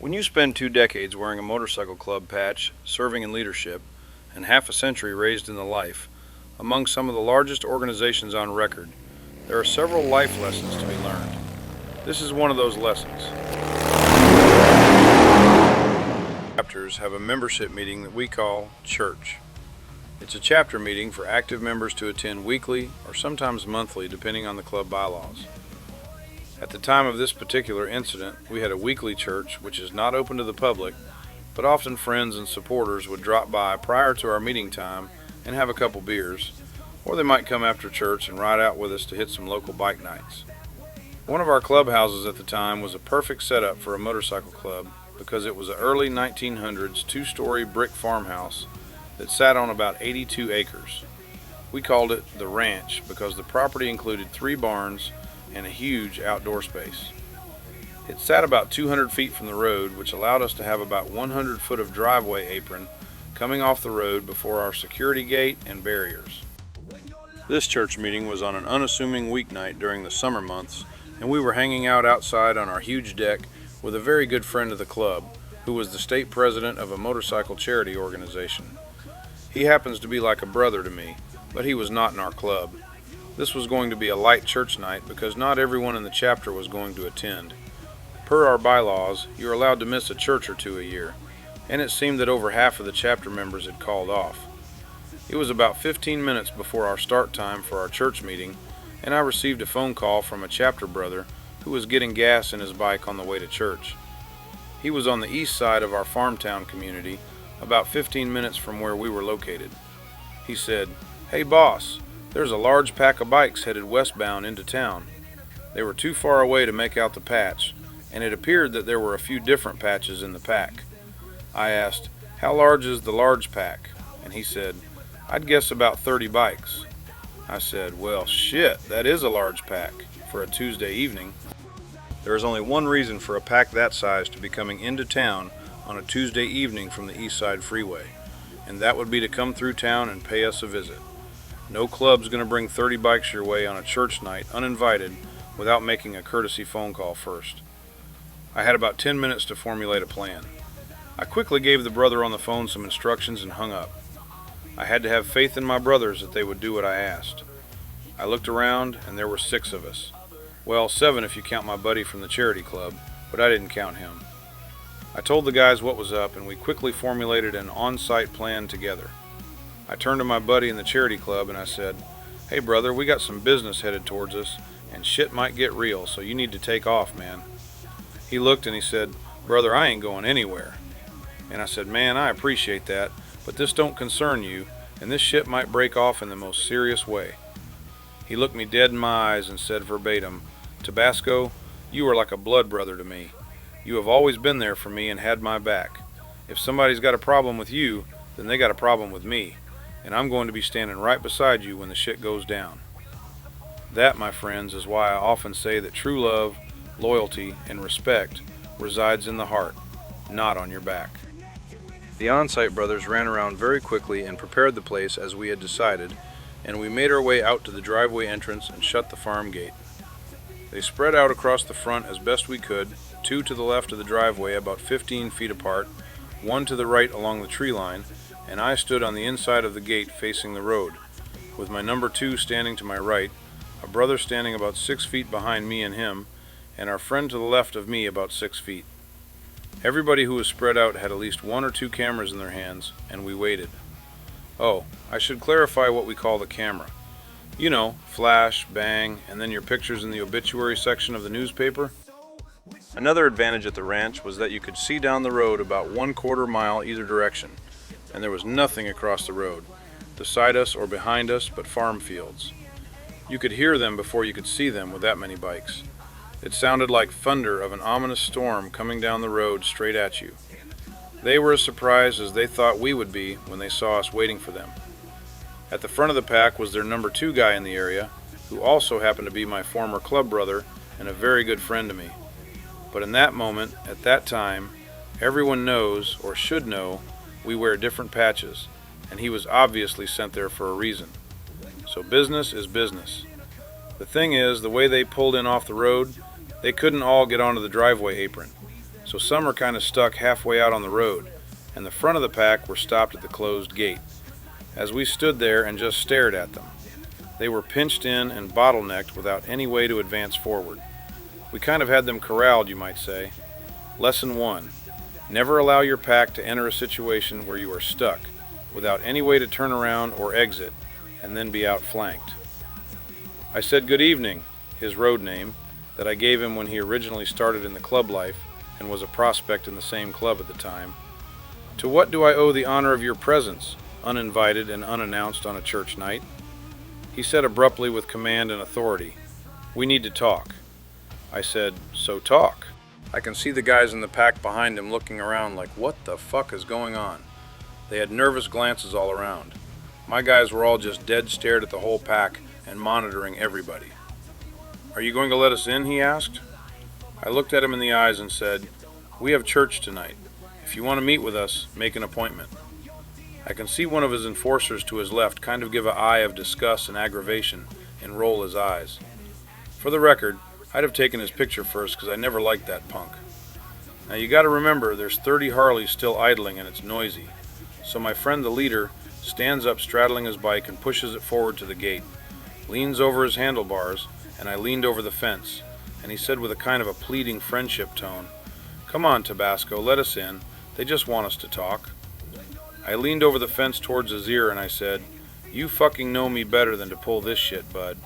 When you spend 2 decades wearing a motorcycle club patch, serving in leadership, and half a century raised in the life, among some of the largest organizations on record, there are several life lessons to be learned. This is one of those lessons. Chapters have a membership meeting that we call church. It's a chapter meeting for active members to attend weekly or sometimes monthly depending on the club bylaws. At the time of this particular incident, we had a weekly church which is not open to the public, but often friends and supporters would drop by prior to our meeting time and have a couple beers, or they might come after church and ride out with us to hit some local bike nights. One of our clubhouses at the time was a perfect setup for a motorcycle club because it was an early 1900s 2-story brick farmhouse that sat on about 82 acres. We called it the ranch because the property included 3 barns and a huge outdoor space. It sat about 200 feet from the road, which allowed us to have about 100 foot of driveway apron coming off the road before our security gate and barriers. This church meeting was on an unassuming weeknight during the summer months, and we were hanging out outside on our huge deck with a very good friend of the club, who was the state president of a motorcycle charity organization. He happens to be like a brother to me, but he was not in our club. This was going to be a light church night because not everyone in the chapter was going to attend. Per our bylaws, you're allowed to miss a church or two a year, and it seemed that over half of the chapter members had called off. It was about 15 minutes before our start time for our church meeting, and I received a phone call from a chapter brother who was getting gas in his bike on the way to church. He was on the east side of our farm town community, about 15 minutes from where we were located. He said, "Hey boss, there's a large pack of bikes headed westbound into town." They were too far away to make out the patch, and it appeared that there were a few different patches in the pack. I asked, "How large is the large pack?" And he said, "I'd guess about 30 bikes." I said, "Well, shit, that is a large pack for a Tuesday evening." There is only one reason for a pack that size to be coming into town on a Tuesday evening from the East Side Freeway, and that would be to come through town and pay us a visit. No club's going to bring 30 bikes your way on a church night uninvited without making a courtesy phone call first. I had about 10 minutes to formulate a plan. I quickly gave the brother on the phone some instructions and hung up. I had to have faith in my brothers that they would do what I asked. I looked around and there were 6 of us. Well, 7 if you count my buddy from the charity club, but I didn't count him. I told the guys what was up and we quickly formulated an on-site plan together. I turned to my buddy in the charity club and I said, "Hey brother, we got some business headed towards us and shit might get real, so you need to take off, man." He looked and he said, "Brother, I ain't going anywhere." And I said, "Man, I appreciate that, but this don't concern you and this shit might break off in the most serious way." He looked me dead in my eyes and said verbatim, "Tabasco, you are like a blood brother to me. You have always been there for me and had my back. If somebody's got a problem with you, then they got a problem with me. And I'm going to be standing right beside you when the shit goes down." That, my friends, is why I often say that true love, loyalty, and respect resides in the heart, not on your back. The on-site brothers ran around very quickly and prepared the place as we had decided, and we made our way out to the driveway entrance and shut the farm gate. They spread out across the front as best we could, 2 to the left of the driveway about 15 feet apart, 1 to the right along the tree line, and I stood on the inside of the gate facing the road, with my number 2 standing to my right, a brother standing about 6 feet behind me and him, and our friend to the left of me about 6 feet. Everybody who was spread out had at least 1 or 2 cameras in their hands, and we waited. Oh, I should clarify what we call the camera. You know, flash, bang, and then your pictures in the obituary section of the newspaper. Another advantage at the ranch was that you could see down the road about 1/4 mile either direction, and there was nothing across the road, beside us or behind us, but farm fields. You could hear them before you could see them with that many bikes. It sounded like thunder of an ominous storm coming down the road straight at you. They were as surprised as they thought we would be when they saw us waiting for them. At the front of the pack was their number 2 guy in the area, who also happened to be my former club brother and a very good friend to me. But in that moment, at that time, everyone knows, or should know, we wear different patches, and he was obviously sent there for a reason. So business is business. The thing is, the way they pulled in off the road, they couldn't all get onto the driveway apron. so some are kind of stuck halfway out on the road, and the front of the pack were stopped at the closed gate. As we stood there and just stared at them, they were pinched in and bottlenecked without any way to advance forward. We kind of had them corralled, you might say. Lesson 1. Never allow your pack to enter a situation where you are stuck, without any way to turn around or exit, and then be outflanked. I said good evening, his road name, that I gave him when he originally started in the club life and was a prospect in the same club at the time. To what do I owe the honor of your presence, uninvited and unannounced on a church night? He said abruptly with command and authority, "We need to talk." I said, "So talk." I can see the guys in the pack behind him looking around like, what the fuck is going on? They had nervous glances all around. My guys were all just dead stared at the whole pack and monitoring everybody. "Are you going to let us in?" he asked. I looked at him in the eyes and said, "We have church tonight. If you want to meet with us, make an appointment." I can see one of his enforcers to his left kind of give an eye of disgust and aggravation and roll his eyes. For the record, I'd have taken his picture first because I never liked that punk. Now you gotta remember there's 30 Harleys still idling and it's noisy. So my friend the leader stands up straddling his bike and pushes it forward to the gate, leans over his handlebars, and I leaned over the fence, and he said with a kind of a pleading friendship tone, "Come on, Tabasco, let us in. They just want us to talk." I leaned over the fence towards his ear and I said, "You fucking know me better than to pull this shit, bud."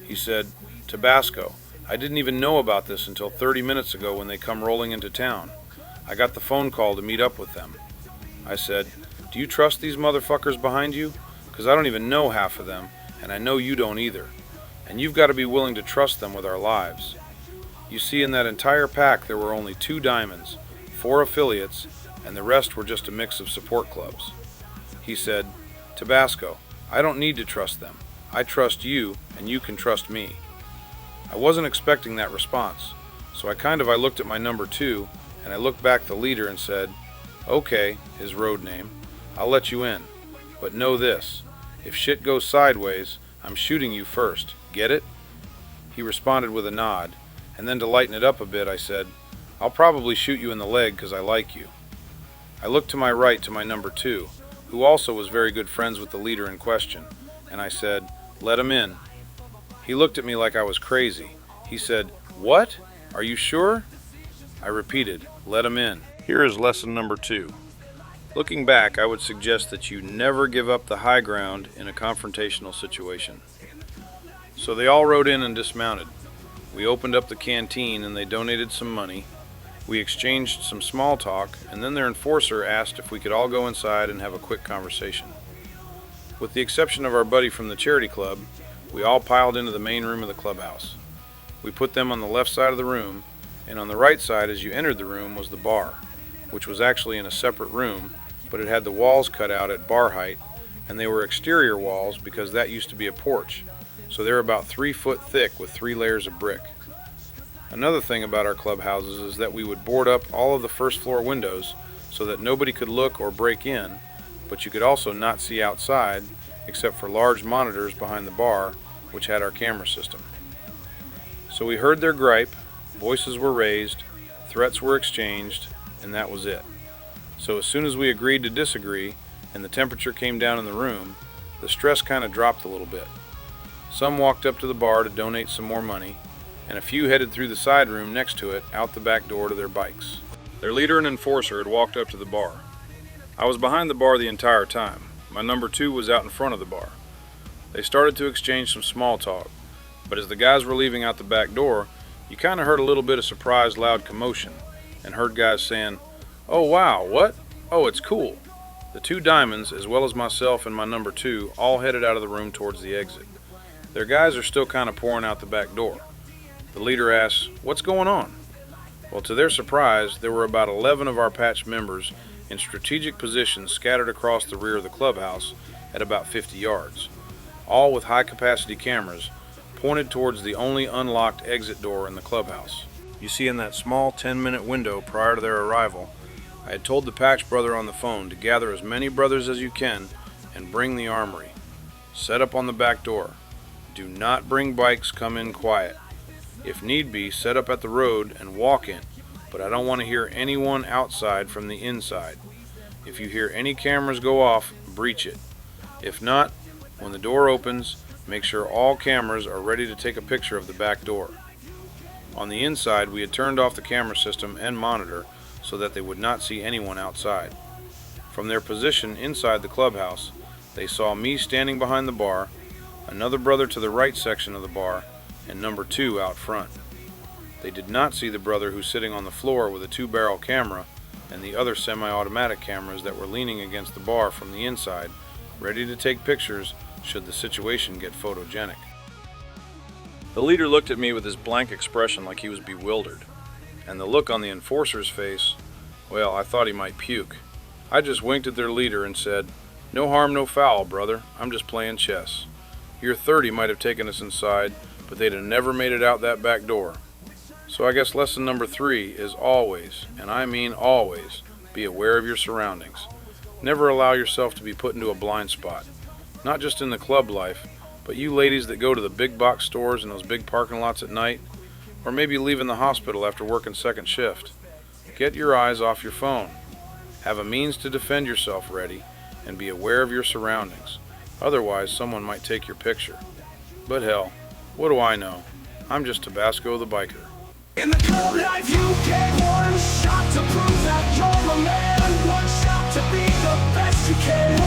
He said, "Tabasco, I didn't even know about this until 30 minutes ago when they come rolling into town. I got the phone call to meet up with them." I said, "Do you trust these motherfuckers behind you? Because I don't even know half of them, and I know you don't either. And you've got to be willing to trust them with our lives." You see, in that entire pack there were only 2 diamonds, 4 affiliates, and the rest were just a mix of support clubs. He said, "Tabasco, I don't need to trust them. I trust you, and you can trust me." I wasn't expecting that response, so I looked at my number 2, and I looked back at the leader and said, "Okay," his road name, "I'll let you in. But know this, if shit goes sideways, I'm shooting you first. Get it?" He responded with a nod, and then to lighten it up a bit, I said, "I'll probably shoot you in the leg because I like you." I looked to my right to my number 2, who also was very good friends with the leader in question, and I said, "Let him in." He looked at me like I was crazy. He said, "What? Are you sure?" I repeated, "Let him in." Here is lesson number 2. Looking back, I would suggest that you never give up the high ground in a confrontational situation. So they all rode in and dismounted. We opened up the canteen and they donated some money. We exchanged some small talk, and then their enforcer asked if we could all go inside and have a quick conversation. With the exception of our buddy from the charity club, we all piled into the main room of the clubhouse. We put them on the left side of the room, and on the right side as you entered the room was the bar, which was actually in a separate room, but it had the walls cut out at bar height, and they were exterior walls because that used to be a porch, so they were about 3 foot thick with 3 layers of brick. Another thing about our clubhouses is that we would board up all of the first floor windows so that nobody could look or break in, but you could also not see outside except for large monitors behind the bar, which had our camera system. So we heard their gripe, voices were raised, threats were exchanged, and that was it. So as soon as we agreed to disagree and the temperature came down in the room, the stress kind of dropped a little bit. Some walked up to the bar to donate some more money, and a few headed through the side room next to it out the back door to their bikes. Their leader and enforcer had walked up to the bar. I was behind the bar the entire time. My number 2 was out in front of the bar. They started to exchange some small talk, but as the guys were leaving out the back door, you kind of heard a little bit of surprised loud commotion, and heard guys saying, "Oh wow, what? Oh, it's cool." The 2 diamonds, as well as myself and my number 2, all headed out of the room towards the exit. Their guys are still kind of pouring out the back door. The leader asks, "What's going on?" Well, to their surprise, there were about 11 of our patch members in strategic positions scattered across the rear of the clubhouse at about 50 yards, all with high-capacity cameras pointed towards the only unlocked exit door in the clubhouse. You see, in that small 10-minute window prior to their arrival, I had told the patch brother on the phone to gather as many brothers as you can and bring the armory. Set up on the back door. Do not bring bikes, come in quiet. If need be, set up at the road and walk in, but I don't want to hear anyone outside from the inside. If you hear any cameras go off, breach it. If not, when the door opens, make sure all cameras are ready to take a picture of the back door. On the inside, we had turned off the camera system and monitor so that they would not see anyone outside. From their position inside the clubhouse, they saw me standing behind the bar, another brother to the right section of the bar, and number 2 out front. They did not see the brother who's sitting on the floor with a 2-barrel camera and the other semi-automatic cameras that were leaning against the bar from the inside, ready to take pictures should the situation get photogenic. The leader looked at me with his blank expression like he was bewildered, and the look on the enforcer's face, well, I thought he might puke. I just winked at their leader and said, "No harm, no foul, brother. I'm just playing chess. Your 30 might have taken us inside, but they'd have never made it out that back door." So I guess lesson number 3 is always, and I mean always, be aware of your surroundings. Never allow yourself to be put into a blind spot. Not just in the club life, but you ladies that go to the big box stores and those big parking lots at night, or maybe leaving the hospital after working second shift. Get your eyes off your phone. Have a means to defend yourself ready, and be aware of your surroundings. Otherwise, someone might take your picture. But hell, what do I know? I'm just Tabasco the Biker. In the club life you get one shot to prove that you're a man, one shot to be the best you can.